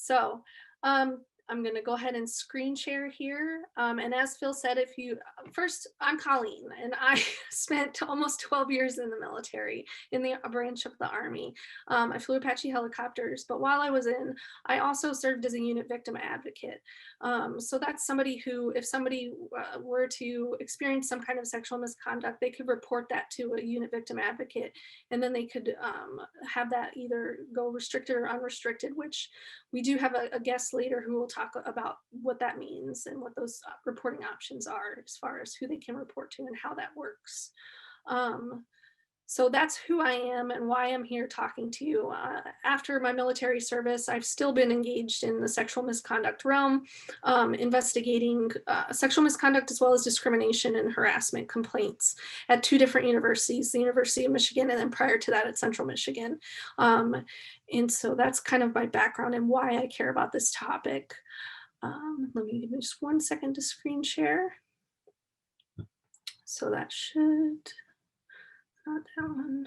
So I'm going to go ahead and screen share here. And as Phil said, if you first, I'm Colleen, and I spent almost 12 years in the military in the branch of the Army. I flew Apache helicopters, but while I was in, I also served as a unit victim advocate. So that's somebody who, if somebody were to experience some kind of sexual misconduct, they could report that to a unit victim advocate, and then they could have that either go restricted or unrestricted, which we do have a guest later who will talk about what that means and what those reporting options are as far as who they can report to and how that works. So that's who I am and why I'm here talking to you. After my military service, I've still been engaged in the sexual misconduct realm, investigating sexual misconduct as well as discrimination and harassment complaints at two different universities, the University of Michigan, and then prior to that at Central Michigan. And so that's kind of my background and why I care about this topic. Let me give me just 1 second to screen share. So that should, not that one.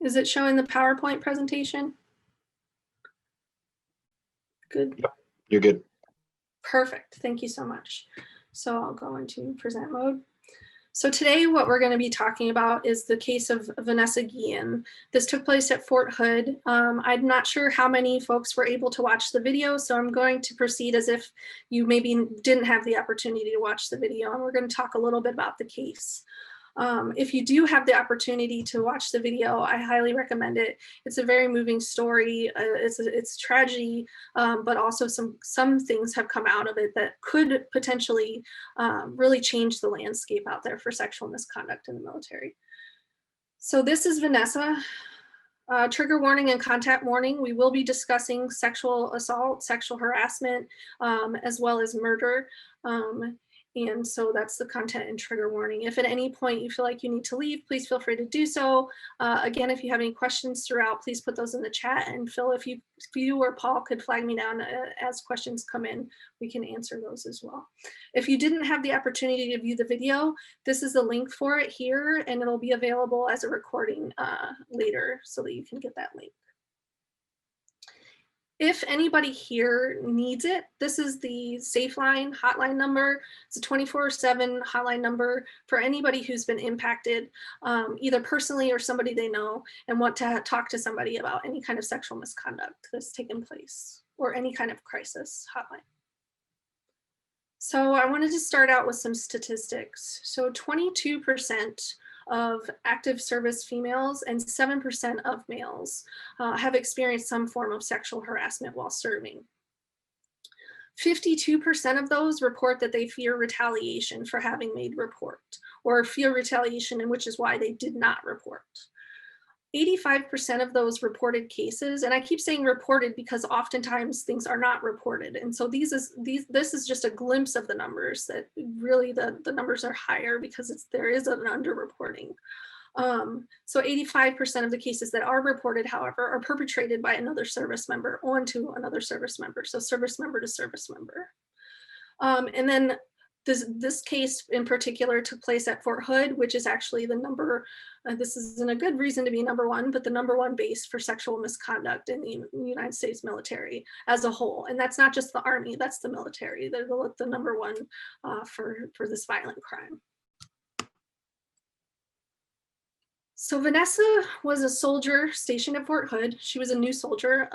Is it showing the PowerPoint presentation? Good. Yep, you're good. Perfect. Thank you so much. So I'll go into present mode. So today what we're going to be talking about is the case of Vanessa Guillen. This took place at Fort Hood. I'm not sure how many folks were able to watch the video, so I'm going to proceed as if you maybe didn't have the opportunity to watch the video, and we're going to talk a little bit about the case. If you do have the opportunity to watch the video, I highly recommend it. It's a very moving story. It's tragedy, but also some things have come out of it that could potentially really change the landscape out there for sexual misconduct in the military. So this is Vanessa. Trigger warning and contact warning. We will be discussing sexual assault, sexual harassment, as well as murder. And so that's the content and trigger warning. If at any point you feel like you need to leave, please feel free to do so. Again, if you have any questions throughout, please put those in the chat. And Phil, if you or Paul could flag me down as questions come in, we can answer those as well. If you didn't have the opportunity to view the video, this is the link for it here, and it'll be available as a recording later so that you can get that link. If anybody here needs it, this is the SafeLine hotline number. It's a 24/7 hotline number for anybody who's been impacted, either personally or somebody they know, and want to talk to somebody about any kind of sexual misconduct that's taken place or any kind of crisis hotline. So I wanted to start out with some statistics. So 22% of active service females and 7% of males have experienced some form of sexual harassment while serving. 52% of those report that they fear retaliation for having made report, or fear retaliation, and which is why they did not report. 85% of those reported cases, and I keep saying reported because oftentimes things are not reported. And so this is just a glimpse of the numbers, that really the numbers are higher because there is an underreporting. So 85% of the cases that are reported, however, are perpetrated by another service member onto another service member. So service member to service member. And then this case in particular took place at Fort Hood, which is actually the number, this isn't a good reason to be number one, but the number one base for sexual misconduct in the United States military as a whole. And that's not just the Army, that's the military. They're the number one for this violent crime. So Vanessa was a soldier stationed at Fort Hood. She was a new soldier,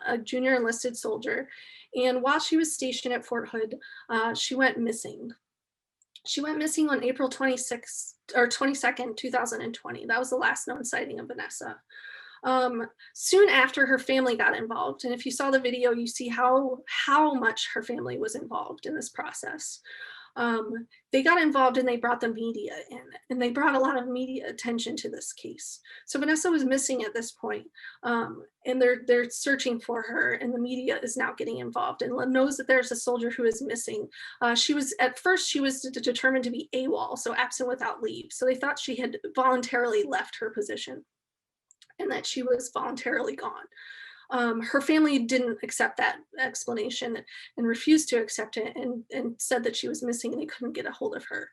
a junior enlisted soldier. And while she was stationed at Fort Hood, she went missing. She went missing on April 22nd, 2020. That was the last known sighting of Vanessa. Soon after, her family got involved. And if you saw the video, you see how much her family was involved in this process. They got involved and they brought the media in, and they brought a lot of media attention to this case. So Vanessa was missing at this point, and they're searching for her, and the media is now getting involved and knows that there's a soldier who is missing. At first she was determined to be AWOL, so absent without leave. So they thought she had voluntarily left her position and that she was voluntarily gone. Her family didn't accept that explanation and refused to accept it, and said that she was missing and they couldn't get a hold of her.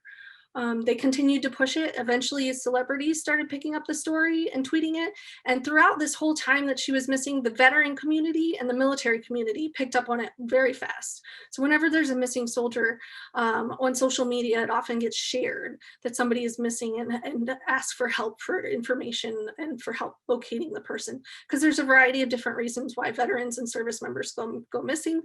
They continued to push it. Eventually, celebrities started picking up the story and tweeting it. And throughout this whole time that she was missing, the veteran community and the military community picked up on it very fast. So whenever there's a missing soldier on social media, it often gets shared that somebody is missing, and ask for help, for information, and for help locating the person. Because there's a variety of different reasons why veterans and service members go missing.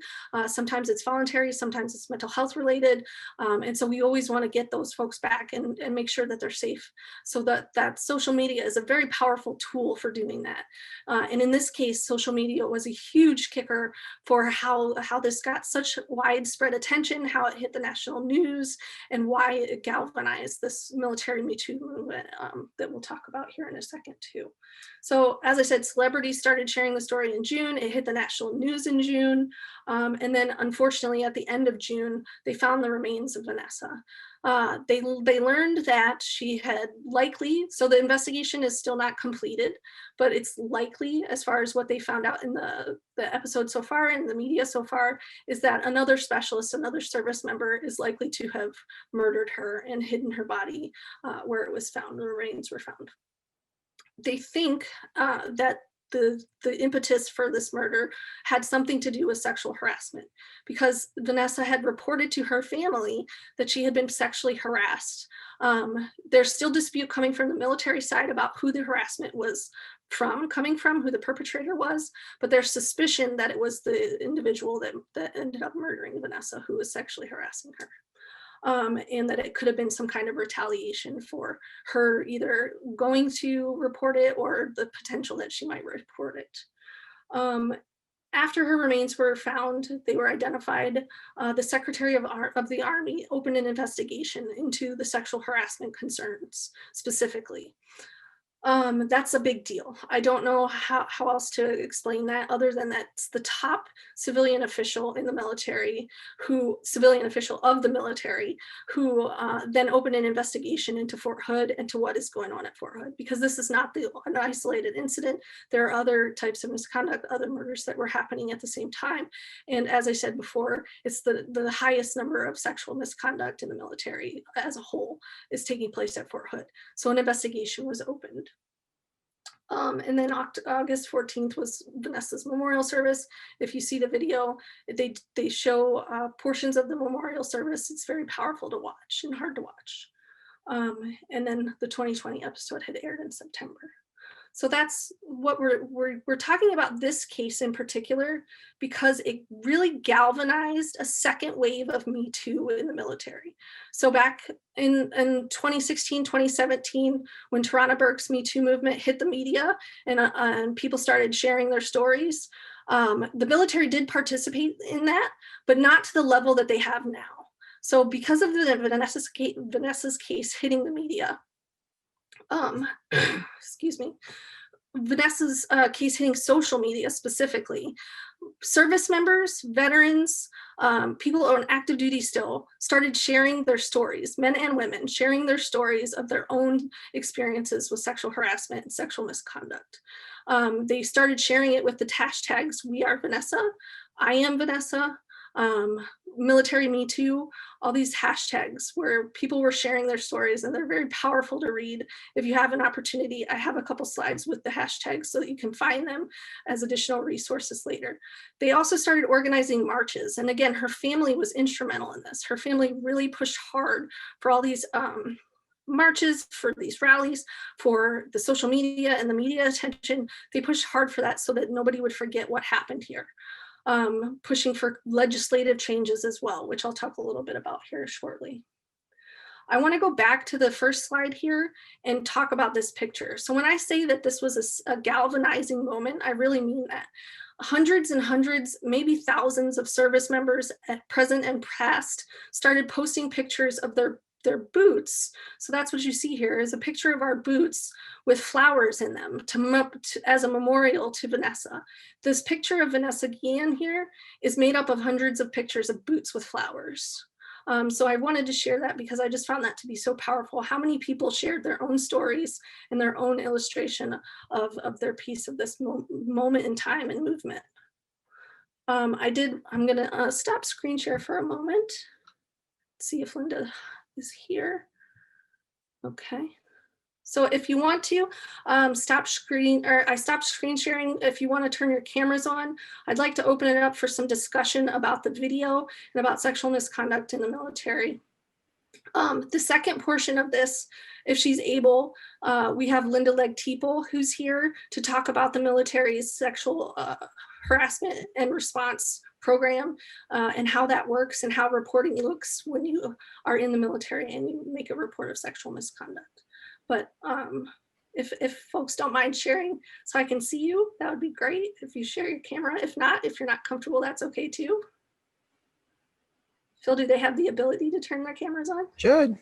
Sometimes it's voluntary, sometimes it's mental health related. And so we always want to get those folks back and make sure that they're safe. So that social media is a very powerful tool for doing that. And in this case, social media was a huge kicker for how this got such widespread attention, how it hit the national news, and why it galvanized this military Me Too movement that we'll talk about here in a second too. So as I said, celebrities started sharing the story in June. It hit the national news in June. And then unfortunately at the end of June, they found the remains of Vanessa. They learned that she had likely, so the investigation is still not completed, but it's likely, as far as what they found out in the episode so far, in the media so far, is that another specialist, another service member is likely to have murdered her and hidden her body where it was found, the remains were found. They think that the impetus for this murder had something to do with sexual harassment, because Vanessa had reported to her family that she had been sexually harassed. There's still dispute coming from the military side about who the harassment was coming from, who the perpetrator was, but there's suspicion that it was the individual that ended up murdering Vanessa who was sexually harassing her. And that it could have been some kind of retaliation for her either going to report it or the potential that she might report it. After her remains were found, they were identified, the Secretary of the Army opened an investigation into the sexual harassment concerns specifically. That's a big deal. I don't know how else to explain that, other than that's the top civilian official in the military, civilian official of the military, who then opened an investigation into Fort Hood and to what is going on at Fort Hood, because this is not an isolated incident. There are other types of misconduct, other murders that were happening at the same time. And as I said before, it's the highest number of sexual misconduct in the military as a whole is taking place at Fort Hood. So an investigation was opened. And then August 14th was Vanessa's memorial service. If you see the video, they show portions of the memorial service. It's very powerful to watch and hard to watch. And then the 2020 episode had aired in September. So that's what we're talking about, this case in particular, because it really galvanized a second wave of Me Too in the military. So back in 2016, 2017, when Tarana Burke's Me Too movement hit the media and people started sharing their stories, the military did participate in that, but not to the level that they have now. So because of the Vanessa's case hitting the media, excuse me, Vanessa's case hitting social media specifically, service members, veterans, people on active duty still started sharing their stories, men and women sharing their stories of their own experiences with sexual harassment and sexual misconduct. They started sharing it with the hashtags, "We are Vanessa," "I am Vanessa," military Me Too, all these hashtags where people were sharing their stories, and they're very powerful to read. If you have an opportunity, I have a couple slides with the hashtags so that you can find them as additional resources later. They also started organizing marches. And again, her family was instrumental in this. Her family really pushed hard for all these marches, for these rallies, for the social media and the media attention. They pushed hard for that so that nobody would forget what happened here. Pushing for legislative changes as well, which I'll talk a little bit about here shortly. I want to go back to the first slide here and talk about this picture. So when I say that this was a galvanizing moment, I really mean that. Hundreds and hundreds, maybe thousands of service members at present and past started posting pictures of their boots. So that's what you see here is a picture of our boots with flowers in them as a memorial to Vanessa. This picture of Vanessa Guillen here is made up of hundreds of pictures of boots with flowers. So I wanted to share that because I just found that to be so powerful. How many people shared their own stories and their own illustration of their piece of this moment in time and movement. I'm gonna stop screen share for a moment. See if Linda is here. Okay. So if you want to I stopped screen sharing. If you want to turn your cameras on, I'd like to open it up for some discussion about the video and about sexual misconduct in the military. The second portion of this, if she's able, we have Linda Legg-Teeple, who's here to talk about the military's sexual harassment and response program and how that works and how reporting looks when you are in the military and you make a report of sexual misconduct. But if folks don't mind sharing so I can see you, that would be great if you share your camera. If not, if you're not comfortable, that's okay too. Phil, do they have the ability to turn their cameras on? Should.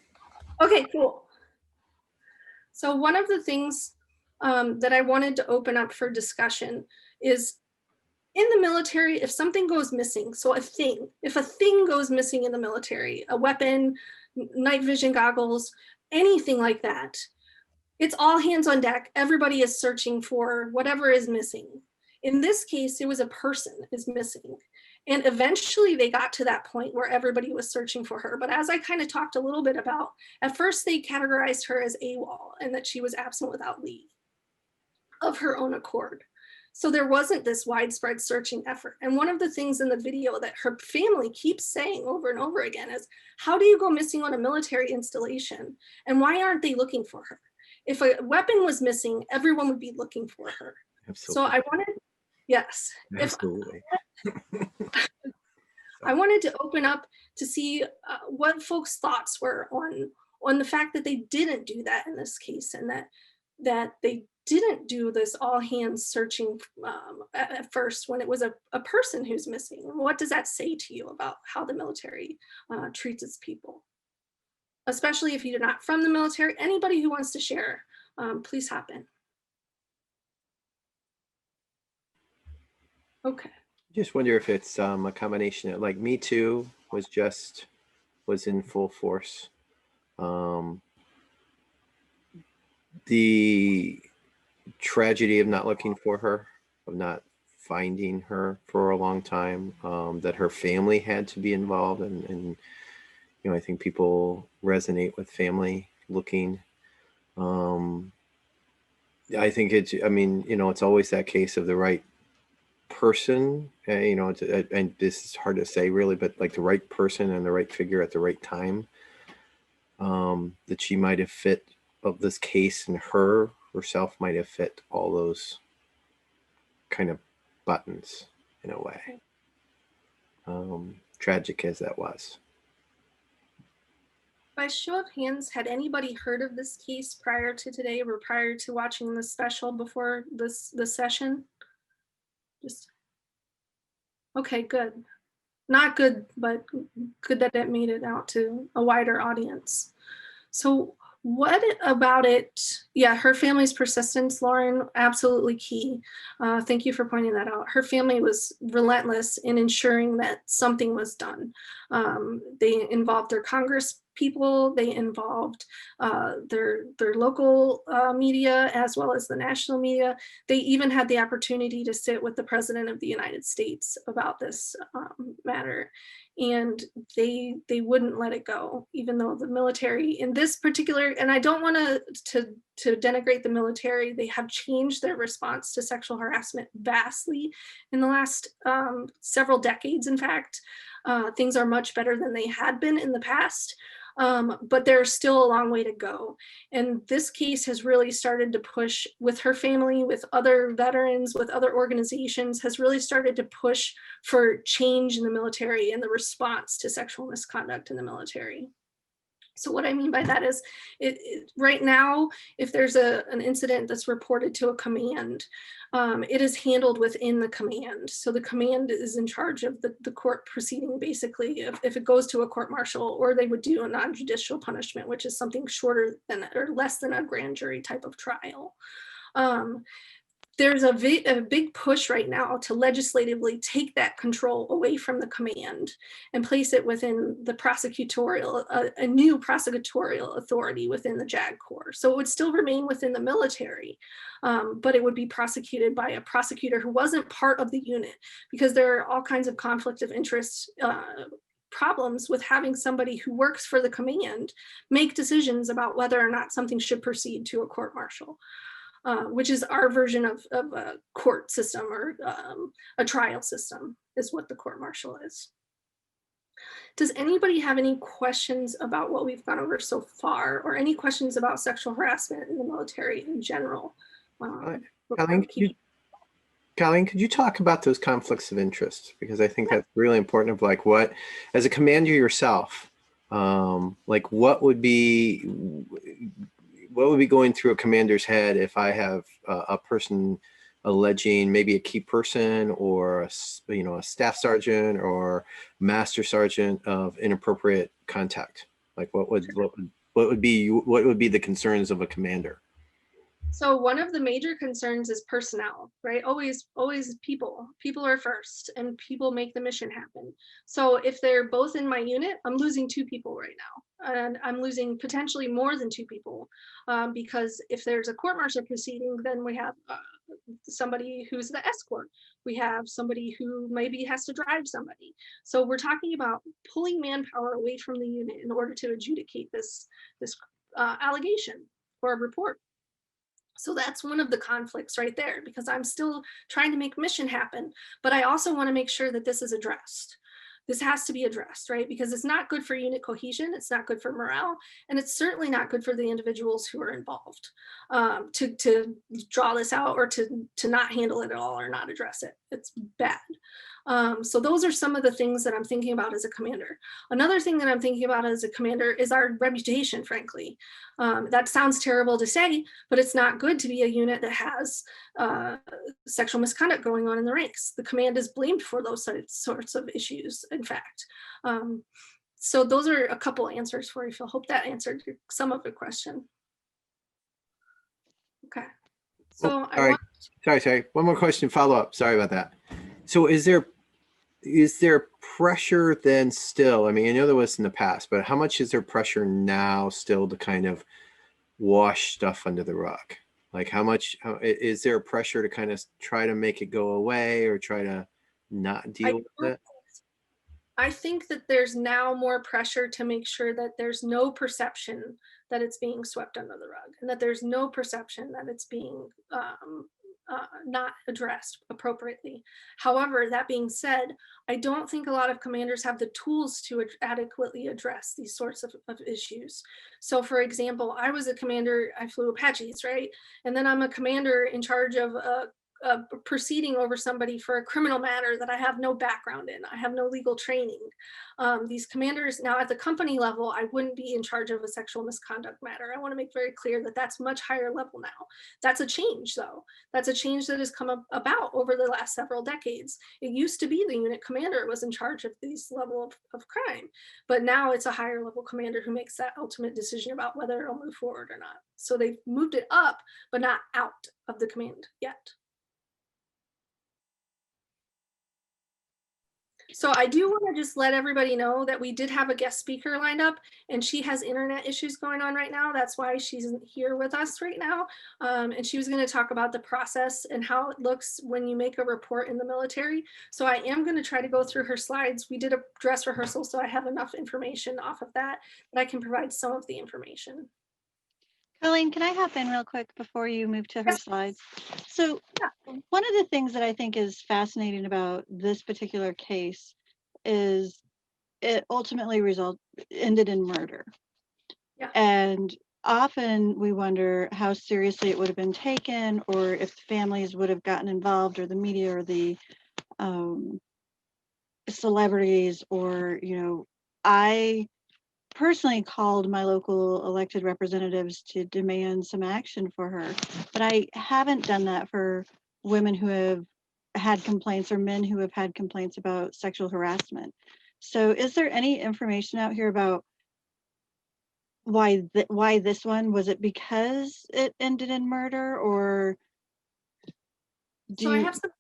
Okay, cool. So one of the things that I wanted to open up for discussion is in the military, if something goes missing, so if a thing goes missing in the military, a weapon, night vision goggles, anything like that, it's all hands on deck. Everybody is searching for whatever is missing. In this case, it was a person is missing. And eventually they got to that point where everybody was searching for her. But as I kind of talked a little bit about, at first they categorized her as AWOL and that she was absent without leave of her own accord. So there wasn't this widespread searching effort. And one of the things in the video that her family keeps saying over and over again is, how do you go missing on a military installation? And why aren't they looking for her? If a weapon was missing, everyone would be looking for her. Absolutely. So I wanted, yes. Absolutely. I wanted to open up to see what folks' thoughts were on the fact that they didn't do that in this case, and that they didn't do this all hands searching at first when it was a person who's missing. What does that say to you about how the military treats its people? Especially if you're not from the military, anybody who wants to share, please hop in. Okay. Just wonder if it's a combination of, like, Me Too was in full force. The tragedy of not looking for her, of not finding her for a long time, that her family had to be involved, and I think people resonate with family looking. I think it's always that case of the right person, and this is hard to say really, but like the right person and the right figure at the right time, that she might have fit of this case, and herself might have fit all those kind of buttons in a way, tragic as that was. By show of hands, had anybody heard of this case prior to today or prior to watching the special before this session? Just okay, good. Not good, but good that it made it out to a wider audience. So what about it? Yeah, her family's persistence, Lauren, absolutely key. Thank you for pointing that out. Her family was relentless in ensuring that something was done. They involved their Congress people, they involved their local media as well as the national media. They even had the opportunity to sit with the President of the United States about this matter. And they wouldn't let it go, even though the military in this particular, and I don't want to denigrate the military, they have changed their response to sexual harassment vastly in the last several decades. In fact, things are much better than they had been in the past. But there's still a long way to go. And this case has really started to push with her family, with other veterans, with other organizations, has really started to push for change in the military and the response to sexual misconduct in the military. So what I mean by that is right now, if there's an incident that's reported to a command, it is handled within the command. So the command is in charge of the court proceeding, basically, if it goes to a court martial, or they would do a non-judicial punishment, which is something shorter than or less than a grand jury type of trial. There's a big push right now to legislatively take that control away from the command and place it within the prosecutorial, a new prosecutorial authority within the JAG Corps. So it would still remain within the military, but it would be prosecuted by a prosecutor who wasn't part of the unit, because there are all kinds of conflict of interest problems with having somebody who works for the command make decisions about whether or not something should proceed to a court martial, which is our version of a court system, or a trial system is what the court martial is. Does anybody have any questions about what we've gone over so far, or any questions about sexual harassment in the military in general? Colleen, could you talk about those conflicts of interest? Because I think that's really important, of like, what, as a commander yourself, like what would be going through a commander's head if I have a person alleging maybe a key person, or a staff sergeant or master sergeant of inappropriate contact? Like what would be the concerns of a commander? So one of the major concerns is personnel, right? Always people are first, and people make the mission happen. So if they're both in my unit, I'm losing 2 people right now, and I'm losing potentially more than 2 people, because if there's a court martial proceeding, then we have somebody who's the escort. We have somebody who maybe has to drive somebody. So we're talking about pulling manpower away from the unit in order to adjudicate this allegation or report. So that's one of the conflicts right there, because I'm still trying to make mission happen, but I also want to make sure that this is addressed. This has to be addressed, right? Because it's not good for unit cohesion, it's not good for morale, and it's certainly not good for the individuals who are involved, to draw this out, or to not handle it at all, or not address it. It's bad. So those are some of the things that I'm thinking about as a commander. Another thing that I'm thinking about as a commander is our reputation, frankly. That sounds terrible to say, but it's not good to be a unit that has sexual misconduct going on in the ranks. The command is blamed for those sorts of issues, in fact. So those are a couple answers for you, Phil. Hope that answered some of the question. Okay. So sorry. One more question, follow up. Sorry about that. So is there pressure then still? I mean, I know there was in the past, but how much is there pressure now still to kind of wash stuff under the rug? Like how is there pressure to kind of try to make it go away, or try to not deal with it? I think that there's now more pressure to make sure that there's no perception that it's being swept under the rug, and that there's no perception that it's being not addressed appropriately. However, that being said, I don't think a lot of commanders have the tools to adequately address these sorts of issues. So for example, I was a commander, I flew Apaches, right? And then I'm a commander in charge of a proceeding over somebody for a criminal matter that I have no background in. I have no legal training. These commanders, now at the company level, I wouldn't be in charge of a sexual misconduct matter. I want to make very clear that that's much higher level now. That's a change though. That's a change that has come about over the last several decades. It used to be the unit commander was in charge of this level of crime, but now it's a higher level commander who makes that ultimate decision about whether it'll move forward or not. So they've moved it up, but not out of the command yet. So I do want to just let everybody know that we did have a guest speaker lined up, and she has internet issues going on right now. That's why she's here with us right now. And she was going to talk about the process and how it looks when you make a report in the military. So I am going to try to go through her slides. We did a dress rehearsal, so I have enough information off of that I can provide some of the information. Colleen, can I hop in real quick before you move to her slides? So one of the things that I think is fascinating about this particular case is it ultimately ended in murder. Yeah. And often we wonder how seriously it would have been taken, or if families would have gotten involved, or the media, or the celebrities, or, I personally called my local elected representatives to demand some action for her, but I haven't done that for women who have had complaints, or men who have had complaints about sexual harassment. So is there any information out here about why this one? Was it because it ended in murder, or I have some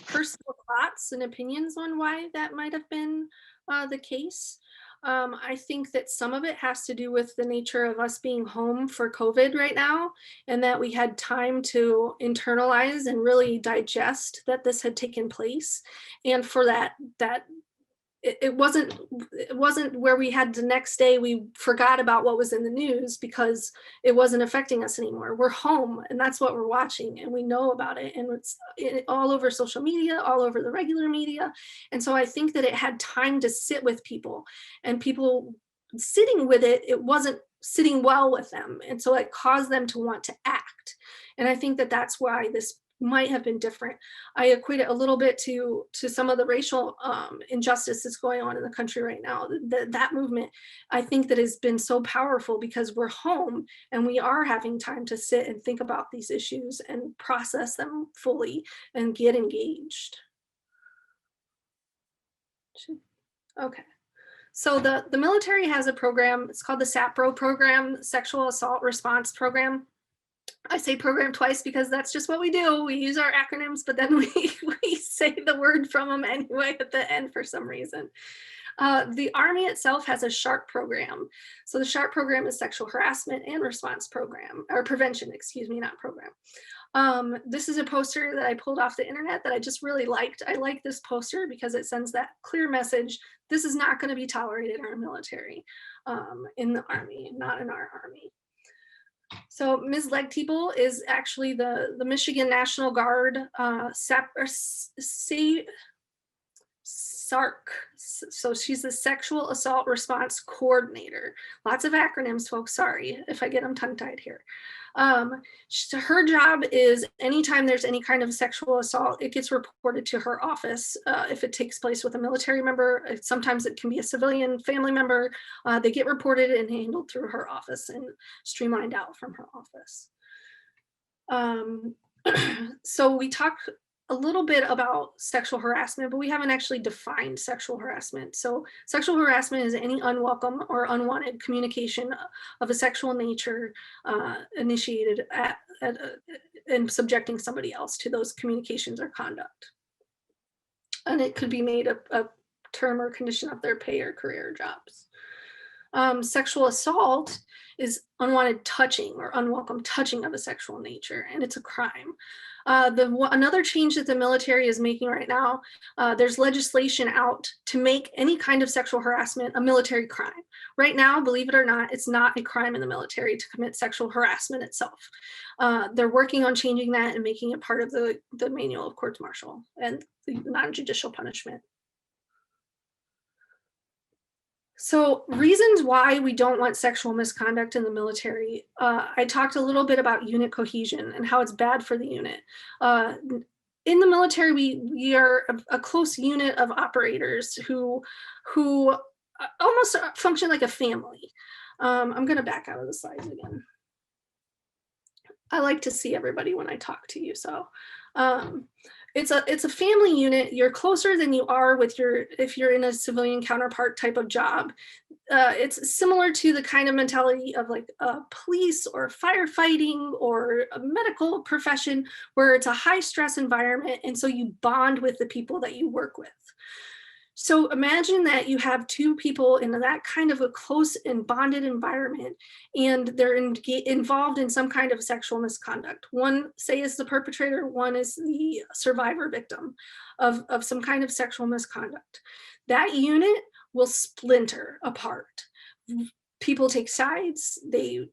personal thoughts and opinions on why that might have been the case. I think that some of it has to do with the nature of us being home for COVID right now, and that we had time to internalize and really digest that this had taken place. And for that it wasn't where we had the next day we forgot about what was in the news because it wasn't affecting us anymore. We're home and that's what we're watching and we know about it, and it's all over social media, all over the regular media. And so I think that it had time to sit with people, and people sitting with it, it wasn't sitting well with them, and so it caused them to want to act. And I think that that's why this might have been different. I equate it a little bit to some of the racial injustice that's going on in the country right now. That movement, I think, that has been so powerful because we're home and we are having time to sit and think about these issues and process them fully and get engaged. Okay. So the military has a program, it's called the SAPRO program, Sexual Assault Response Program. I say program twice because that's just what we do. We use our acronyms, but then we say the word from them anyway at the end for some reason. The Army itself has a SHARP program. So the SHARP program is Sexual Harassment and Response Program, or Prevention, excuse me, not program. This is a poster that I pulled off the internet that I just really liked. I like this poster because it sends that clear message. This is not going to be tolerated in our military, in the Army, not in our Army. So Ms. Legg-Teeple is actually the Michigan National Guard SARC. So she's the Sexual Assault Response Coordinator. Lots of acronyms, folks. Sorry if I get them tongue-tied here. Her job is anytime there's any kind of sexual assault, it gets reported to her office. If it takes place with a military member, sometimes it can be a civilian family member. They get reported and handled through her office and streamlined out from her office. So we talked a little bit about sexual harassment, but we haven't actually defined sexual harassment. So sexual harassment is any unwelcome or unwanted communication of a sexual nature initiated in subjecting somebody else to those communications or conduct. And it could be made a term or condition of their pay or career or jobs. Sexual assault is unwanted touching or unwelcome touching of a sexual nature, and it's a crime. Another change that the military is making right now, there's legislation out to make any kind of sexual harassment a military crime. Right now, believe it or not, it's not a crime in the military to commit sexual harassment itself. They're working on changing that and making it part of the manual of courts martial and the non-judicial punishment. So reasons why we don't want sexual misconduct in the military. I talked a little bit about unit cohesion and how it's bad for the unit. In the military, we are a close unit of operators who almost function like a family. I'm going to back out of the slides again. I like to see everybody when I talk to you, so it's a family unit. You're closer than you are with if you're in a civilian counterpart type of job. It's similar to the kind of mentality of like police or firefighting or a medical profession where it's a high stress environment, and so you bond with the people that you work with. So imagine that you have two people in that kind of a close and bonded environment, and they're involved in some kind of sexual misconduct. One, say, is the perpetrator, one is the survivor victim of some kind of sexual misconduct. That unit will splinter apart. People take sides, they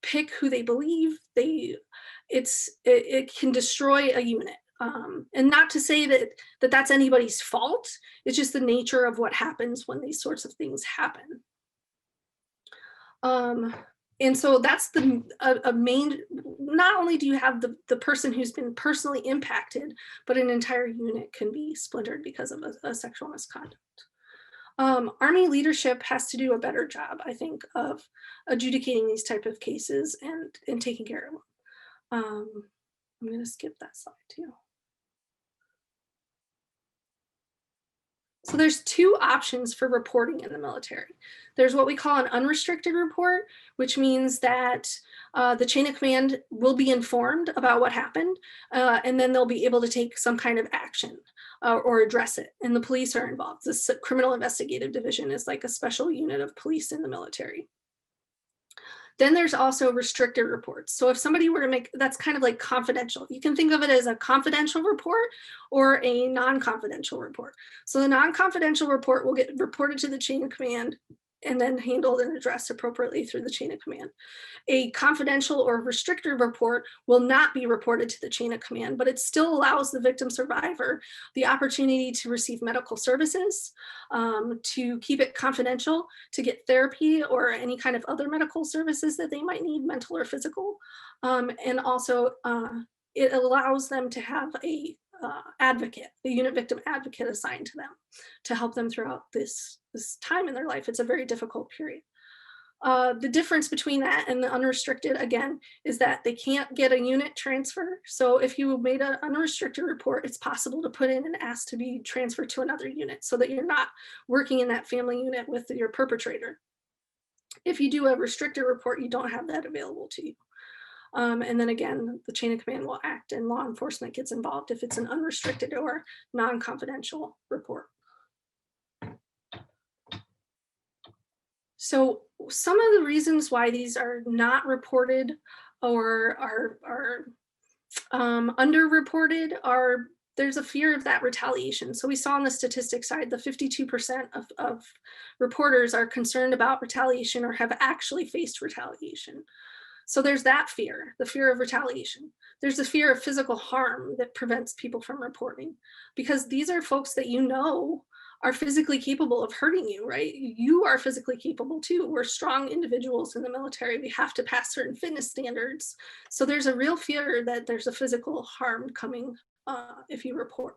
pick who they believe, it can destroy a unit. And not to say that that's anybody's fault. It's just the nature of what happens when these sorts of things happen. And so that's a main, not only do you have the person who's been personally impacted, but an entire unit can be splintered because of a sexual misconduct. Army leadership has to do a better job, I think, of adjudicating these type of cases and taking care of them. I'm going to skip that slide too. So there's two options for reporting in the military. There's what we call an unrestricted report, which means that the chain of command will be informed about what happened, and then they'll be able to take some kind of action or address it. And the police are involved. This criminal investigative division is like a special unit of police in the military. Then there's also restricted reports. So if somebody were to make, that's kind of like confidential. You can think of it as a confidential report or a non-confidential report. So the non-confidential report will get reported to the chain of command and then handled and addressed appropriately through the chain of command. A confidential or restricted report will not be reported to the chain of command, but it still allows the victim survivor the opportunity to receive medical services, to keep it confidential, to get therapy or any kind of other medical services that they might need, mental or physical. And also it allows them to have a advocate, a unit victim advocate assigned to them to help them throughout this time in their life. It's a very difficult period. The difference between that and the unrestricted, again, is that they can't get a unit transfer. So if you made an unrestricted report, it's possible to put in and ask to be transferred to another unit so that you're not working in that family unit with your perpetrator. If you do a restricted report, you don't have that available to you. And then again, the chain of command will act and law enforcement gets involved if it's an unrestricted or non-confidential report. So some of the reasons why these are not reported or are underreported are there's a fear of that retaliation. So we saw on the statistics side, the 52% of reporters are concerned about retaliation or have actually faced retaliation. So there's that fear, the fear of retaliation. There's the fear of physical harm that prevents people from reporting, because these are folks that you know are physically capable of hurting you, right? You are physically capable too. We're strong individuals in the military. We have to pass certain fitness standards. So there's a real fear that there's a physical harm coming if you report.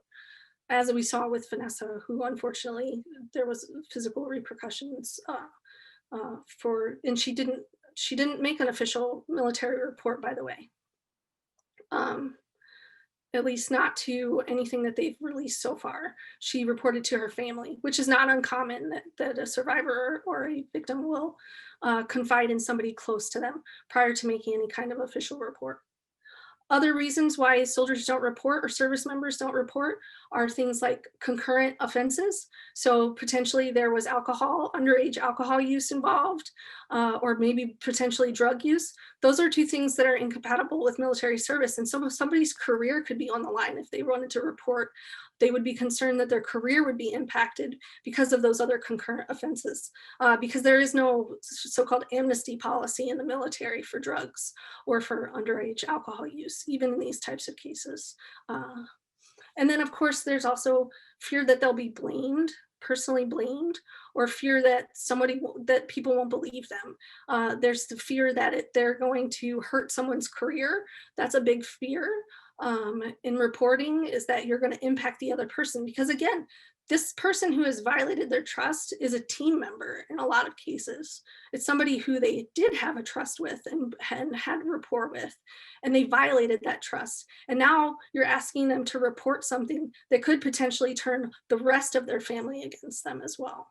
As we saw with Vanessa, who unfortunately there was physical repercussions for, and she didn't make an official military report, by the way. At least not to anything that they've released so far. She reported to her family, which is not uncommon that a survivor or a victim will confide in somebody close to them prior to making any kind of official report. Other reasons why soldiers don't report or service members don't report are things like concurrent offenses. So potentially there was underage alcohol use involved, or maybe potentially drug use. Those are two things that are incompatible with military service. And so somebody's career could be on the line if they wanted to report. They would be concerned that their career would be impacted because of those other concurrent offenses, because there is no so-called amnesty policy in the military for drugs or for underage alcohol use, even in these types of cases. And then of course, there's also fear that they'll be blamed, personally blamed, or fear that that people won't believe them. There's the fear that they're going to hurt someone's career. That's a big fear. In reporting is that you're going to impact the other person, because again, this person who has violated their trust is a team member in a lot of cases. It's somebody who they did have a trust with and had rapport with, and they violated that trust. And now you're asking them to report something that could potentially turn the rest of their family against them as well.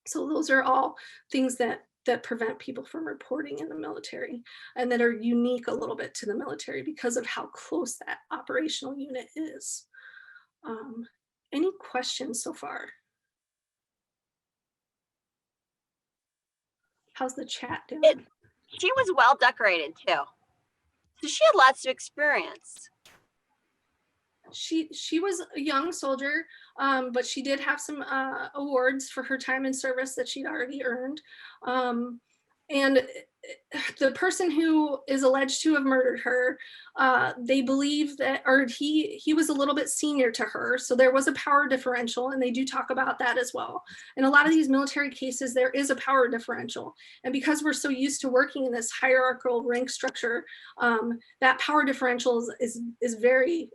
So those are all things that prevent people from reporting in the military, and that are unique a little bit to the military because of how close that operational unit is. Any questions so far? How's the chat doing? She was well decorated too. So she had lots of experience. She was a young soldier, but she did have some awards for her time in service that she'd already earned. And the person who is alleged to have murdered her, they believe that, or he was a little bit senior to her, so there was a power differential, and they do talk about that as well. In a lot of these military cases, there is a power differential, and because we're so used to working in this hierarchical rank structure, that power differential is very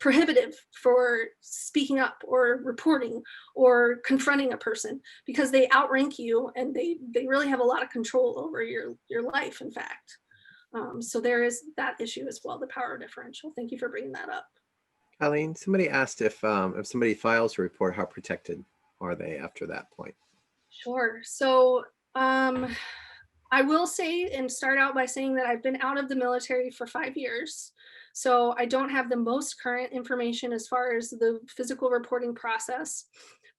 prohibitive for speaking up or reporting or confronting a person, because they outrank you and they really have a lot of control over your life, in fact. So there is that issue as well, the power differential. Thank you for bringing that up. Colleen, somebody asked if somebody files a report, how protected are they after that point? Sure. So I will say and start out by saying that I've been out of the military for 5 years. So I don't have the most current information as far as the physical reporting process,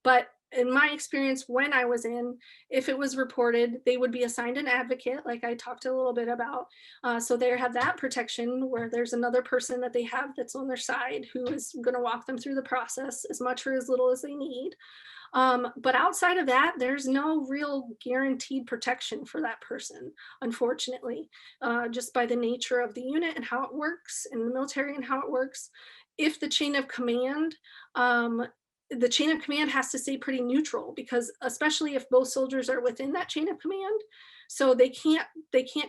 but in my experience, when I was in, if it was reported, they would be assigned an advocate, like I talked a little bit about. So they have that protection where there's another person that they have that's on their side who is going to walk them through the process as much or as little as they need. But outside of that, there's no real guaranteed protection for that person, unfortunately, just by the nature of the unit and how it works, and the military and how it works. If the chain of command has to stay pretty neutral, because especially if both soldiers are within that chain of command, so they can't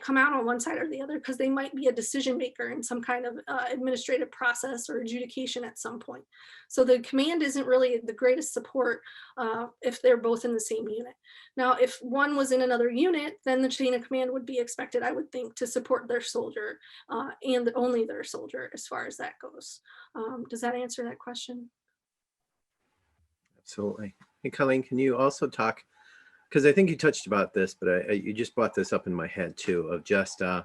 come out on one side or the other, because they might be a decision maker in some kind of administrative process or adjudication at some point. So the command isn't really the greatest support if they're both in the same unit. Now, if one was in another unit, then the chain of command would be expected, I would think, to support their soldier and only their soldier as far as that goes. Does that answer that question? Absolutely. Hey, Colleen, can you also talk, because I think you touched about this, but you just brought this up in my head too, of just, I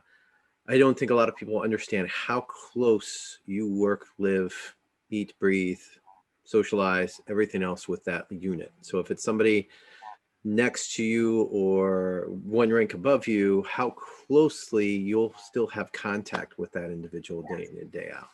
don't think a lot of people understand how close you work, live, eat, breathe, socialize, everything else with that unit. So if it's somebody next to you or one rank above you, how closely you'll still have contact with that individual day in and day out.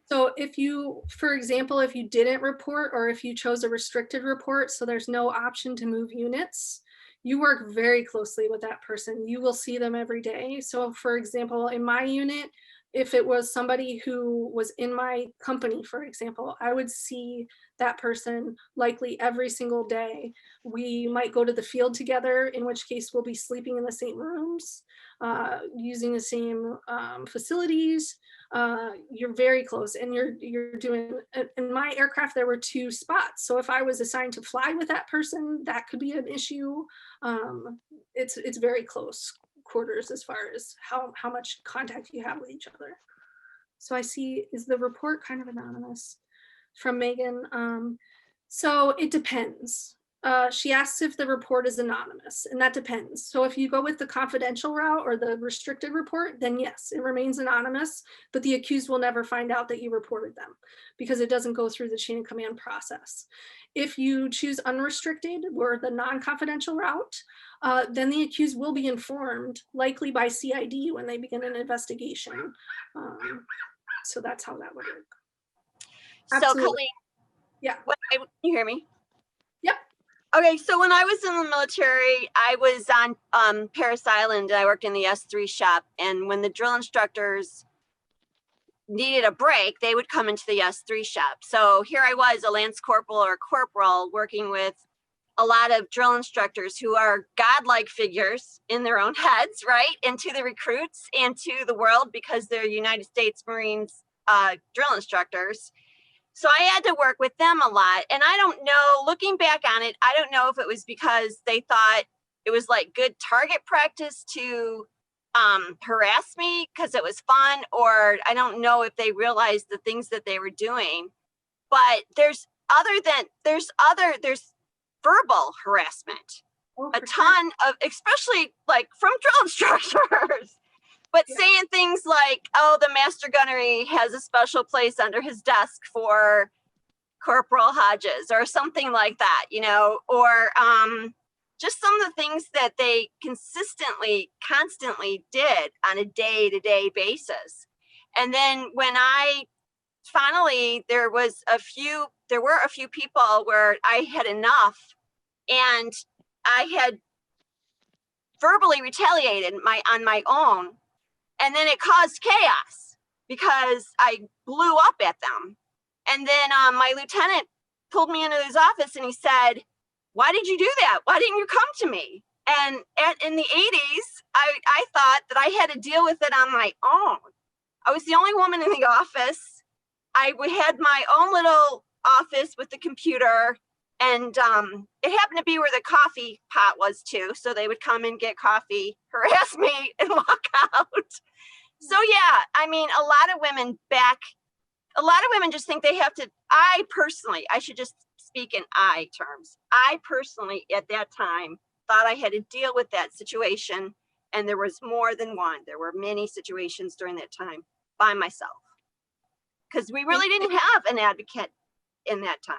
So if you, for example, if you didn't report, or if you chose a restricted report, so there's no option to move units, you work very closely with that person. You will see them every day. So for example, in my unit, if it was somebody who was in my company, for example, I would see that person likely every single day. We might go to the field together, in which case we'll be sleeping in the same rooms, using the same facilities. You're very close, and you're doing, in my aircraft there were 2 spots, so if I was assigned to fly with that person, that could be an issue. It's very close quarters as far as how much contact you have with each other. So I see, is the report kind of anonymous from Megan? So it depends. She asks if the report is anonymous, and that depends. So if you go with the confidential route or the restricted report, then yes, it remains anonymous, but the accused will never find out that you reported them, because it doesn't go through the chain of command process. If you choose unrestricted or the non-confidential route, then the accused will be informed, likely by CID, when they begin an investigation. So that's how that would work. So Absolutely. Colleen, Yeah. can you hear me? Yep. Okay, so when I was in the military, I was on Parris Island, and I worked in the S3 shop. And when the drill instructors needed a break, they would come into the S3 shop. So here I was, a lance corporal or corporal, working with a lot of drill instructors who are godlike figures in their own heads, right? And to the recruits and to the world, because they're United States Marines drill instructors. So I had to work with them a lot. And I don't know, looking back on it, I don't know if it was because they thought it was like good target practice to harass me because it was fun, or I don't know if they realized the things that they were doing. But there's verbal harassment, a ton of, especially like from drill instructors. But saying things like, oh, the master gunnery has a special place under his desk for Corporal Hodges, or something like that, you know, or just some of the things that they constantly did on a day-to-day basis. And then when I finally, there were a few people where I had enough, and I had verbally retaliated on my own. And then it caused chaos because I blew up at them. And then my lieutenant pulled me into his office and he said, "Why did you do that? Why didn't you come to me?" And in the 80s, I thought that I had to deal with it on my own. I was the only woman in the office. I had my own little office with the computer, and it happened to be where the coffee pot was too. So they would come and get coffee, harass me, and walk out. So yeah, I mean, a lot of women just think they have to, I should just speak in I terms. I personally, at that time, thought I had to deal with that situation. And there was more than one. There were many situations during that time by myself, because we really didn't have an advocate in that time.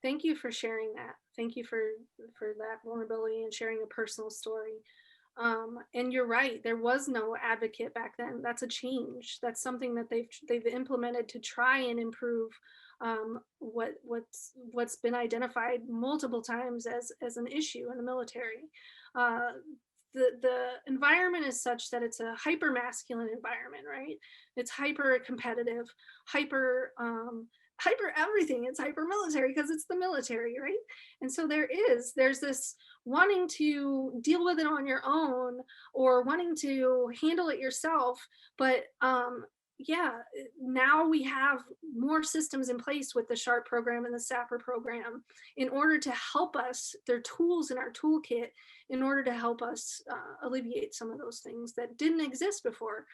Thank you for sharing that. Thank you for that vulnerability and sharing a personal story. And you're right, there was no advocate back then. That's a change. That's something that they've implemented to try and improve what's been identified multiple times as an issue in the military. The environment is such that it's a hyper masculine environment, right? It's hyper competitive, hyper everything. It's hyper military because it's the military, right? And so there's this wanting to deal with it on your own or wanting to handle it yourself. But yeah, now we have more systems in place with the SHARP program and the SAPR program in order to help us. They're tools in our toolkit in order to help us alleviate some of those things that didn't exist before.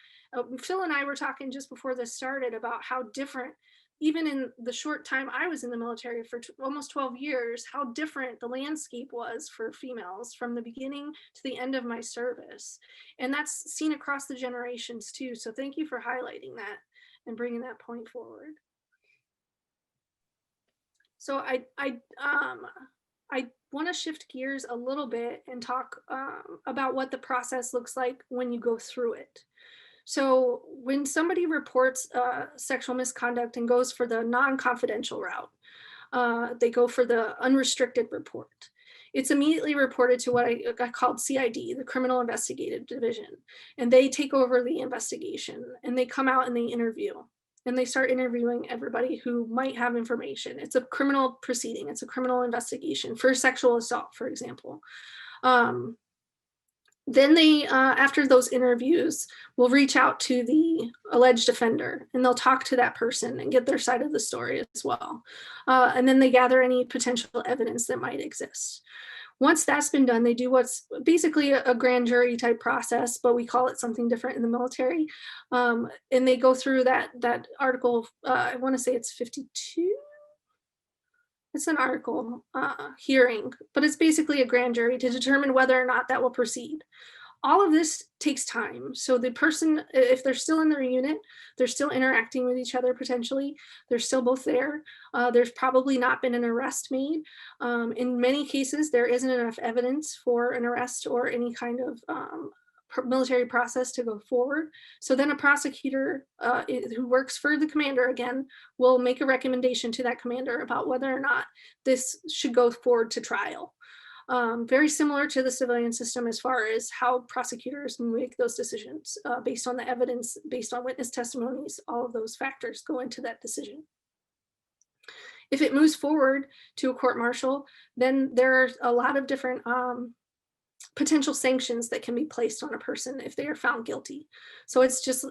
Phil and I were talking just before this started about how different, even in the short time I was in the military for almost 12 years, how different the landscape was for females from the beginning to the end of my service. And that's seen across the generations too. So thank you for highlighting that and bringing that point forward. So I want to shift gears a little bit and talk about what the process looks like when you go through it. So when somebody reports sexual misconduct and goes for the non-confidential route, they go for the unrestricted report. It's immediately reported to what I called CID, the Criminal Investigative Division, and they take over the investigation and they come out and they interview. And they start interviewing everybody who might have information. It's a criminal proceeding. It's a criminal investigation for sexual assault, for example. Then they, after those interviews, will reach out to the alleged offender and they'll talk to that person and get their side of the story as well. And then they gather any potential evidence that might exist. Once that's been done, they do what's basically a grand jury type process, but we call it something different in the military. And they go through that article, I want to say it's 52. It's an article hearing, but it's basically a grand jury to determine whether or not that will proceed. All of this takes time. So the person, if they're still in their unit, they're still interacting with each other potentially. They're still both there. There's probably not been an arrest made. In many cases, there isn't enough evidence for an arrest or any kind of military process to go forward. So then a prosecutor who works for the commander again will make a recommendation to that commander about whether or not this should go forward to trial. Very similar to the civilian system as far as how prosecutors make those decisions based on the evidence, based on witness testimonies. All of those factors go into that decision. If it moves forward to a court-martial, then there are a lot of different potential sanctions that can be placed on a person if they are found guilty. So it's just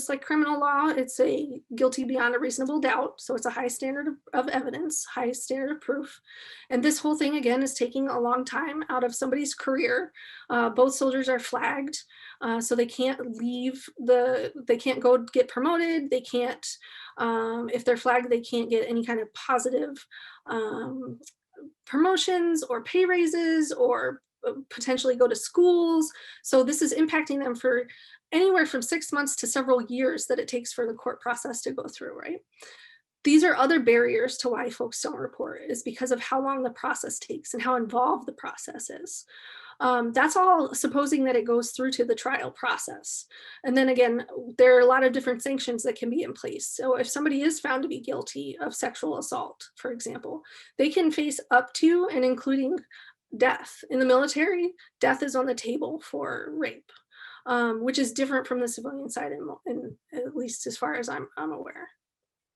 like criminal law, it's a guilty beyond a reasonable doubt. So it's a high standard of evidence, high standard of proof. And this whole thing, again, is taking a long time out of somebody's career. Both soldiers are flagged, so they can't leave they can't go get promoted. They can't, if they're flagged, they can't get any kind of positive promotions or pay raises or potentially go to schools. So this is impacting them for anywhere from 6 months to several years that it takes for the court process to go through, right? These are other barriers to why folks don't report, is because of how long the process takes and how involved the process is. That's all supposing that it goes through to the trial process. And then again, there are a lot of different sanctions that can be in place. So if somebody is found to be guilty of sexual assault, for example, they can face up to and including death. In the military, death is on the table for rape, which is different from the civilian side, in at least as far as I'm aware.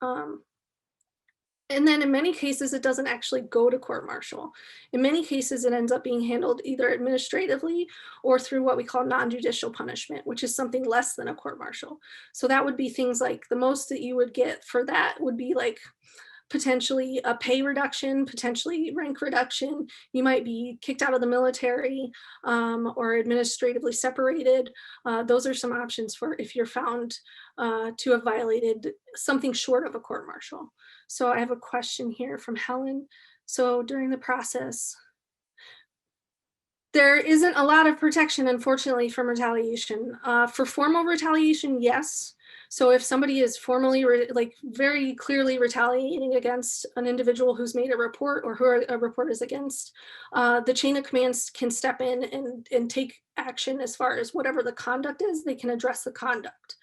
And then in many cases, it doesn't actually go to court-martial. In many cases, it ends up being handled either administratively or through what we call non-judicial punishment, which is something less than a court-martial. So that would be things like, the most that you would get for that would be like potentially a pay reduction, potentially rank reduction. You might be kicked out of the military or administratively separated. Those are some options for if you're found to have violated something short of a court-martial. So I have a question here from Helen. So during the process, there isn't a lot of protection, unfortunately, from retaliation. For formal retaliation, yes. So if somebody is formally, like very clearly retaliating against an individual who's made a report or who a report is against, the chain of commands can step in and take action as far as whatever the conduct is, they can address the conduct.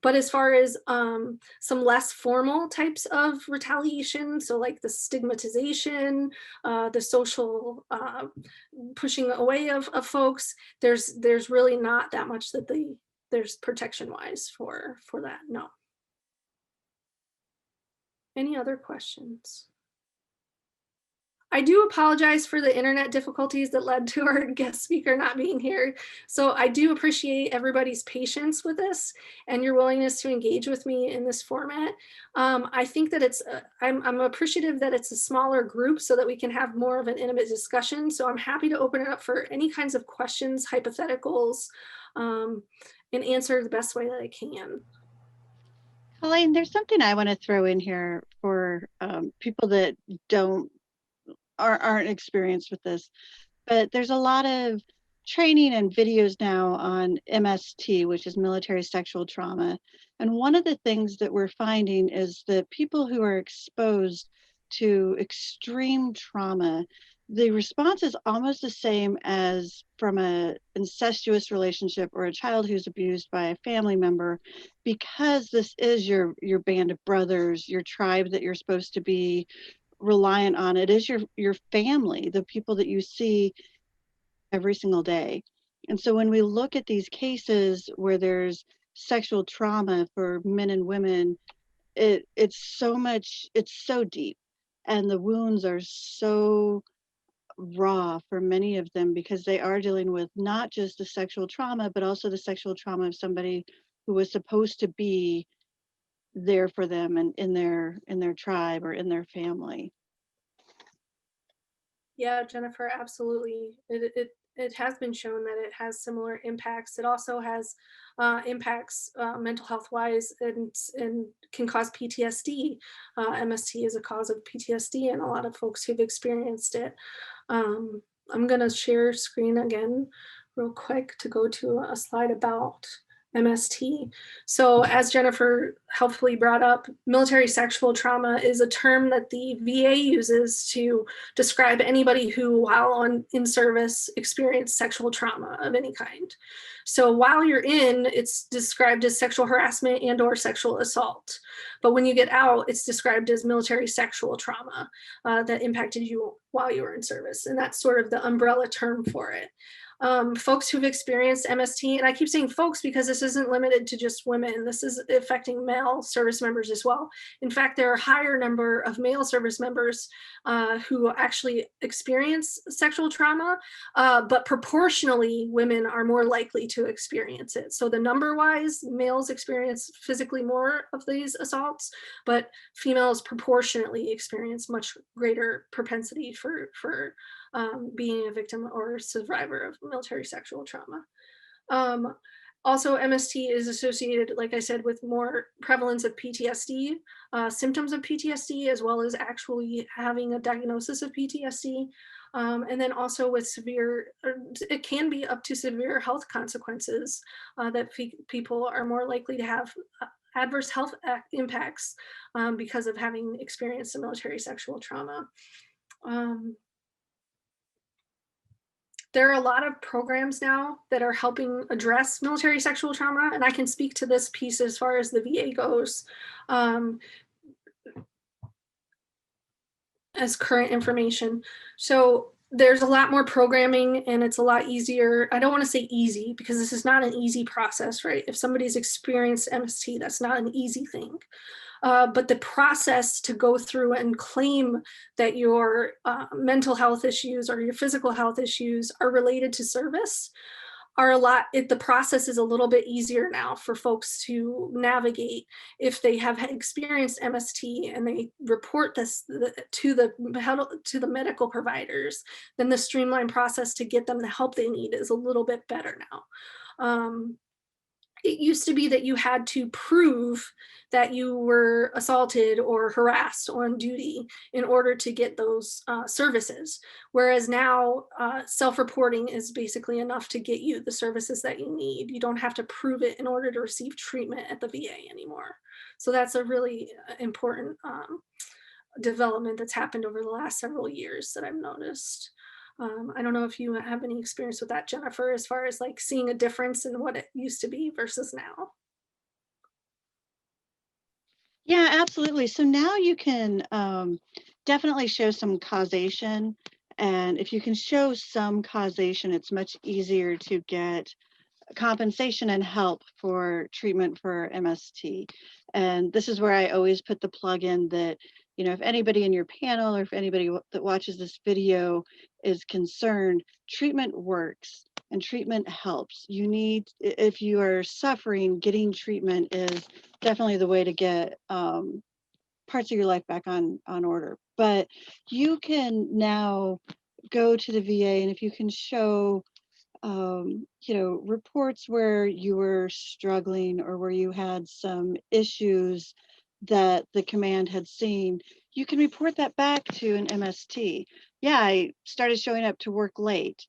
But as far as some less formal types of retaliation, so like the stigmatization, the social pushing away of folks, there's really not that much that there's protection wise for that. No. Any other questions? I do apologize for the internet difficulties that led to our guest speaker not being here. So I do appreciate everybody's patience with this and your willingness to engage with me in this format. I think that I'm appreciative that it's a smaller group so that we can have more of an intimate discussion. So I'm happy to open it up for any kinds of questions, hypotheticals, and answer the best way that I can. Colleen, there's something I want to throw in here for people that aren't experienced with this, but there's a lot of training and videos now on MST, which is military sexual trauma. And one of the things that we're finding is that people who are exposed to extreme trauma, the response is almost the same as from an incestuous relationship or a child who's abused by a family member, because this is your band of brothers, your tribe that you're supposed to be reliant on. It is your family, the people that you see every single day. And so when we look at these cases where there's sexual trauma for men and women, it's so deep, and the wounds are so raw for many of them, because they are dealing with not just the sexual trauma, but also the sexual trauma of somebody who was supposed to be there for them and in their tribe or in their family. Yeah, Jennifer, absolutely. It has been shown that it has similar impacts. It also has impacts mental health wise and can cause PTSD. MST is a cause of PTSD, and a lot of folks who've experienced it. I'm going to share screen again real quick to go to a slide about MST. So as Jennifer helpfully brought up, military sexual trauma is a term that the VA uses to describe anybody who, while in service, experienced sexual trauma of any kind. So while you're in, it's described as sexual harassment and or sexual assault. But when you get out, it's described as military sexual trauma that impacted you while you were in service. And that's sort of the umbrella term for it. Folks who've experienced MST, and I keep saying folks because this isn't limited to just women, this is affecting male service members as well. In fact, there are a higher number of male service members who actually experience sexual trauma, but proportionally women are more likely to experience it. So the number wise, males experience physically more of these assaults, but females proportionately experience much greater propensity for being a victim or survivor of military sexual trauma. Also, MST is associated, like I said, with more prevalence of PTSD, symptoms of PTSD, as well as actually having a diagnosis of PTSD. And then also with it can be up to severe health consequences that people are more likely to have adverse health impacts because of having experienced a military sexual trauma. There are a lot of programs now that are helping address military sexual trauma, and I can speak to this piece as far as the VA goes as current information. So there's a lot more programming and it's a lot easier. I don't want to say easy because this is not an easy process, right? If somebody's experienced MST, that's not an easy thing. But the process to go through and claim that your mental health issues or your physical health issues are related to service the process is a little bit easier now for folks to navigate if they have experienced MST and they report this to the medical providers. Then the streamlined process to get them the help they need is a little bit better now. it used to be that you had to prove that you were assaulted or harassed on duty in order to get those services. Whereas now, self-reporting is basically enough to get you the services that you need. You don't have to prove it in order to receive treatment at the VA anymore. So that's a really important development that's happened over the last several years that I've noticed. I don't know if you have any experience with that, Jennifer, as far as like seeing a difference in what it used to be versus now. Yeah, absolutely. So now you can definitely show some causation. And if you can show some causation, it's much easier to get compensation and help for treatment for MST. And this is where I always put the plug in that, you know, if anybody in your panel or if anybody that watches this video is concerned, treatment works and treatment helps. You need, if you are suffering, getting treatment is definitely the way to get parts of your life back on order. But you can now go to the VA, and if you can show you know, reports where you were struggling or where you had some issues that the command had seen, you can report that back to an MST. Yeah, I started showing up to work late.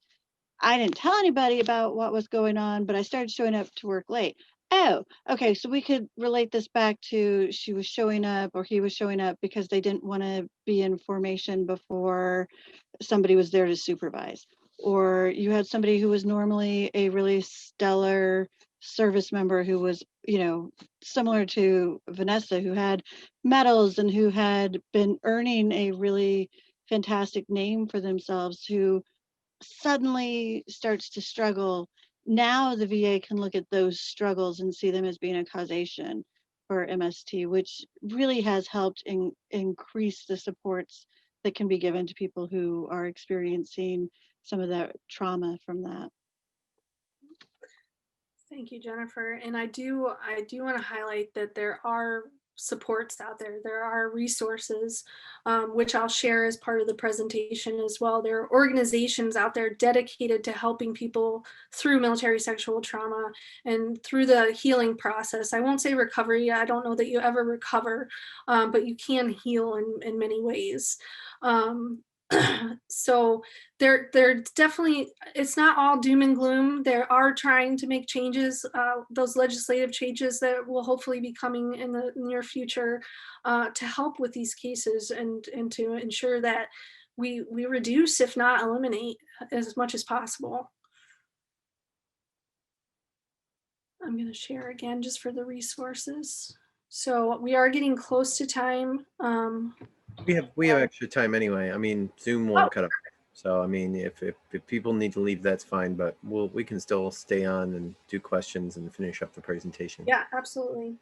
I didn't tell anybody about what was going on, but I started showing up to work late. Oh, okay, so we could relate this back to she was showing up or he was showing up because they didn't want to be in formation before somebody was there to supervise. Or you had somebody who was normally a really stellar service member who was, you know, similar to Vanessa, who had medals and who had been earning a really fantastic name for themselves, who suddenly starts to struggle. Now the VA can look at those struggles and see them as being a causation for MST, which really has helped increase the supports that can be given to people who are experiencing some of that trauma from that. Thank you, Jennifer. And I do want to highlight that there are supports out there. There are resources, which I'll share as part of the presentation as well. There are organizations out there dedicated to helping people through military sexual trauma and through the healing process. I won't say recovery. I don't know that you ever recover, but you can heal in many ways. So there's definitely, it's not all doom and gloom. There are trying to make changes, those legislative changes that will hopefully be coming in the near future to help with these cases and to ensure that we reduce, if not eliminate, as much as possible. I'm going to share again just for the resources. So we are getting close to time. We have extra time anyway. I mean, Zoom won't cut off. So I mean, if people need to leave, that's fine. But we can still stay on and do questions and finish up the presentation. Yeah, absolutely.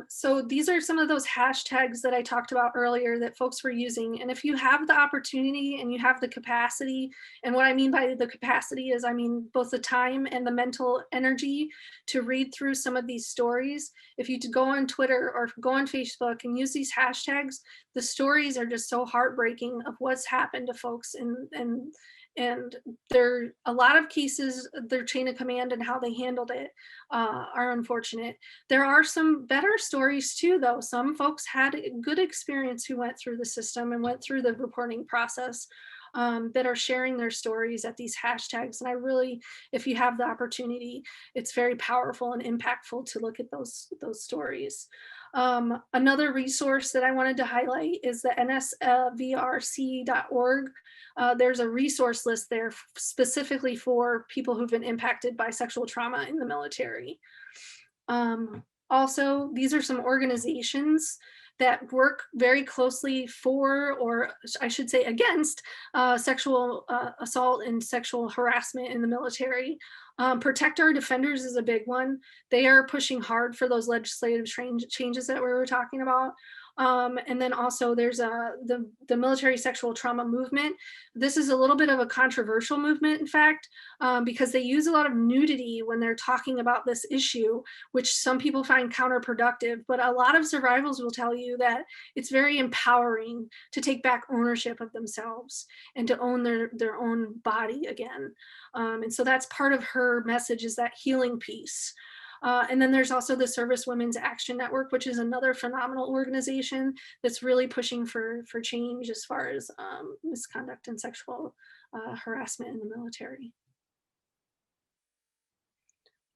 So these are some of those hashtags that I talked about earlier that folks were using. And if you have the opportunity and you have the capacity, and what I mean by the capacity is I mean both the time and the mental energy to read through some of these stories. If you go on Twitter or go on Facebook and use these hashtags, the stories are just so heartbreaking of what's happened to folks, and there a lot of cases, their chain of command and how they handled it are unfortunate. There are some better stories too, though. Some folks had a good experience who went through the system and went through the reporting process that are sharing their stories at these hashtags. And I really, if you have the opportunity, it's very powerful and impactful to look at those stories. Another resource that I wanted to highlight is the nsvrc.org. There's a resource list there specifically for people who've been impacted by sexual trauma in the military. Also, these are some organizations that work very closely for, or I should say against, sexual assault and sexual harassment in the military. Protect Our Defenders is a big one. They are pushing hard for those legislative changes that we were talking about. And then also there's the military sexual trauma movement. This is a little bit of a controversial movement, in fact, because they use a lot of nudity when they're talking about this issue, which some people find counterproductive. But a lot of survivors will tell you that it's very empowering to take back ownership of themselves and to own their own body again. And so that's part of her message, is that healing piece. And then there's also the Service Women's Action Network, which is another phenomenal organization that's really pushing for change as far as misconduct and sexual harassment in the military.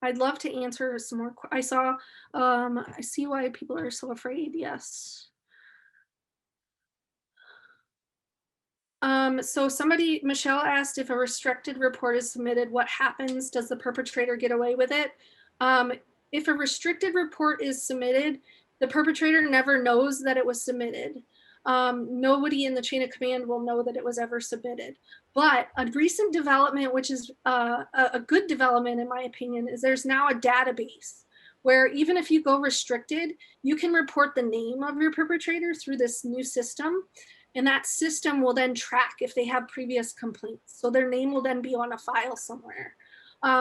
I'd love to answer some more. I see why people are so afraid. Yes. So Michelle asked, if a restricted report is submitted, what happens? Does the perpetrator get away with it? If a restricted report is submitted, the perpetrator never knows that it was submitted. Nobody in the chain of command will know that it was ever submitted. But a recent development, which is a good development in my opinion, is there's now a database where even if you go restricted, you can report the name of your perpetrator through this new system. And that system will then track if they have previous complaints. So their name will then be on a file somewhere.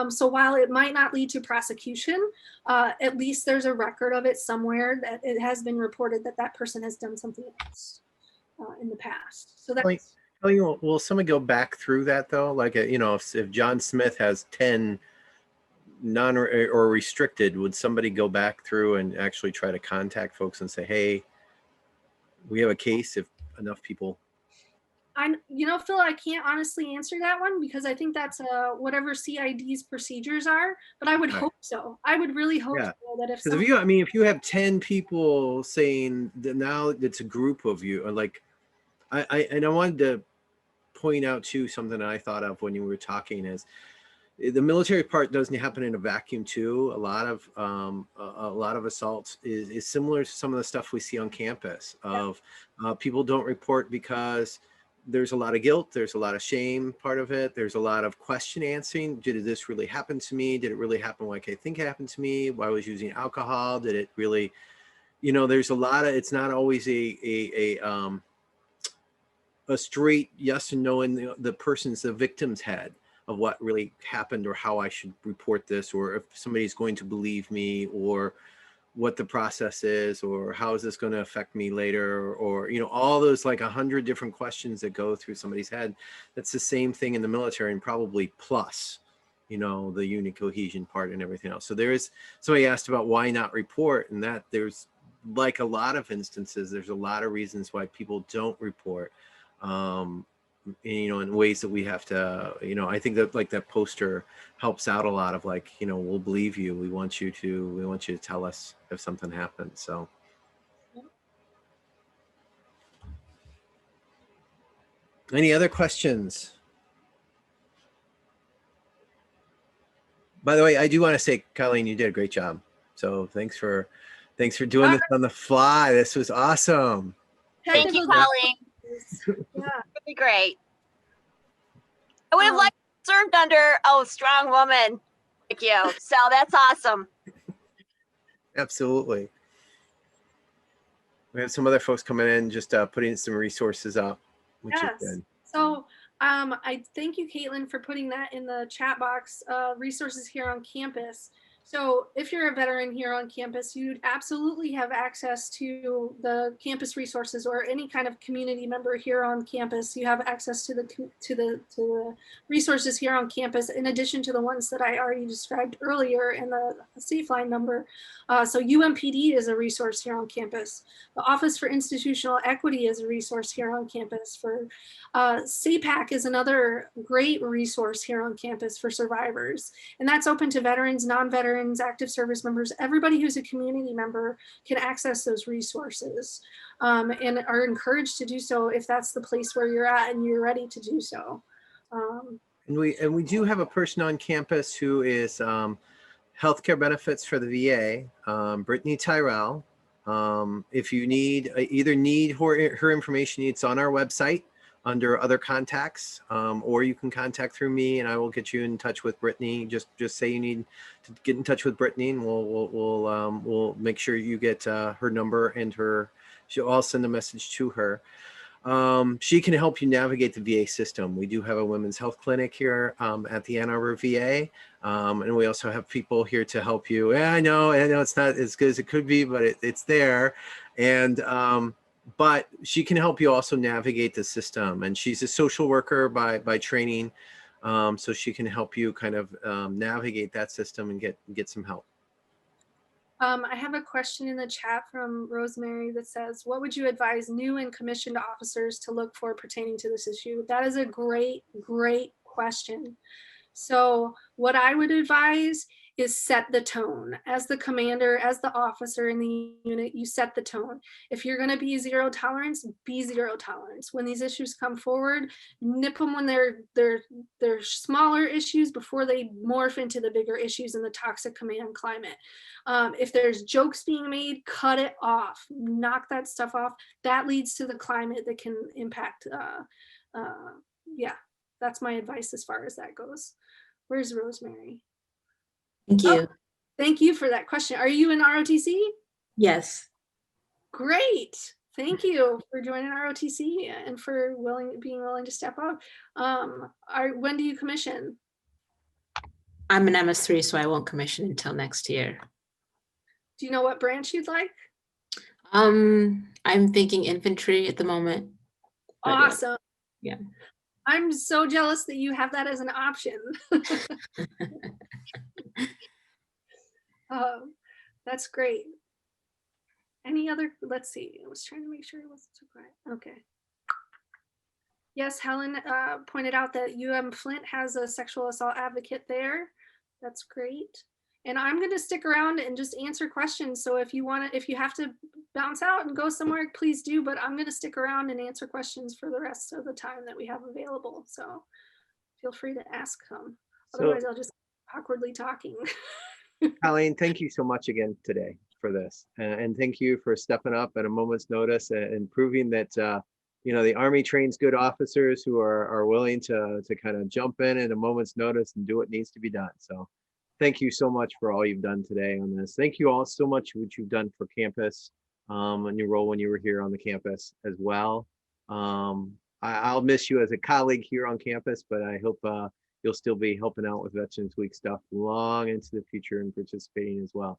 So while it might not lead to prosecution, at least there's a record of it somewhere that it has been reported that that person has done something else in the past. So that's. Will someone go back through that though? Like, you know, if John Smith has 10 non or restricted, would somebody go back through and actually try to contact folks and say, hey, we have a case if enough people? You know, Phil, I can't honestly answer that one because I think that's whatever CID's procedures are, but I would hope so. I would really hope so that if you have 10 people saying that now it's a group of you, like I wanted to point out too, something that I thought of when you were talking is the military part doesn't happen in a vacuum too. A lot of assaults is similar to some of the stuff we see on campus of people don't report because there's a lot of guilt, there's a lot of shame part of it, there's a lot of question answering. Did this really happen to me? Did it really happen like I think it happened to me? Why was using alcohol? Did it really, you know, there's a lot of, it's not always a straight yes and no in the victim's head of what really happened or how I should report this, or if somebody's going to believe me, or what the process is, or how is this going to affect me later, or, you know, all those like 100 different questions that go through somebody's head. That's the same thing in the military, and probably plus, you know, the unit cohesion part and everything else. So there is, somebody asked about why not report, and that there's like a lot of instances, there's a lot of reasons why people don't report. You know, in ways that we have to, you know, I think that like that poster helps out a lot of like, you know, we'll believe you. We want you to tell us if something happens. So. Any other questions? By the way, I do want to say, Colleen, you did a great job. So thanks for doing this on the fly. This was awesome. Thank you, Colleen. Yeah, really great. I would have liked to served under a strong woman like you. So that's awesome. Absolutely. We have some other folks coming in, just putting some resources up, which is good. So I thank you, Caitlin, for putting that in the chat box, resources here on campus. So if you're a veteran here on campus, you'd absolutely have access to the campus resources, or any kind of community member here on campus. You have access to the resources here on campus, in addition to the ones that I already described earlier in the Safe Line number. So UMPD is a resource here on campus. The Office for Institutional Equity is a resource here on campus. For SAPAC is another great resource here on campus for survivors. And that's open to veterans, non-veterans, active service members. Everybody who's a community member can access those resources, and are encouraged to do so if that's the place where you're at and you're ready to do so. And we do have a person on campus who is healthcare benefits for the VA, Brittany Tyrell. If you need her information, it's on our website under other contacts, or you can contact through me and I will get you in touch with Brittany. Just say you need to get in touch with Brittany, and we'll make sure you get her number and I'll send a message to her. She can help you navigate the VA system. We do have a women's health clinic here at the Ann Arbor VA. And we also have people here to help you. Yeah, I know it's not as good as it could be, but it's there. And, but she can help you also navigate the system. And she's a social worker by training. So she can help you kind of navigate that system and get some help. I have a question in the chat from Rosemary that says, what would you advise new and commissioned officers to look for pertaining to this issue? That is a great, great question. So what I would advise is set the tone. As the commander, as the officer in the unit, you set the tone. If you're going to be zero tolerance, be zero tolerance. When these issues come forward, nip them when they're smaller issues before they morph into the bigger issues in the toxic command climate. If there's jokes being made, cut it off. Knock that stuff off. That leads to the climate that can impact. Yeah, that's my advice as far as that goes. Where's Rosemary? Thank you. Thank you for that question. Are you in ROTC? Yes. Great. Thank you for joining ROTC and for being willing to step up. When do you commission? I'm an MS3, so I won't commission until next year. Do you know what branch you'd like? I'm thinking infantry at the moment. Awesome. Yeah. I'm so jealous that you have that as an option. That's great. Any other, let's see, I was trying to make sure it wasn't so quiet. Okay. Yes, Helen pointed out that Flint has a sexual assault advocate there. That's great. And I'm going to stick around and just answer questions. So if you have to bounce out and go somewhere, please do. But I'm going to stick around and answer questions for the rest of the time that we have available. So feel free to ask them. Otherwise, I'll just awkwardly talking. Colleen, thank you so much again today for this. And thank you for stepping up at a moment's notice and proving that, the Army trains good officers who are willing to kind of jump in at a moment's notice and do what needs to be done. So thank you so much for all you've done today on this. Thank you all so much for what you've done for campus and your role when you were here on the campus as well. I'll miss you as a colleague here on campus, but I hope you'll still be helping out with Veterans Week stuff long into the future and participating as well.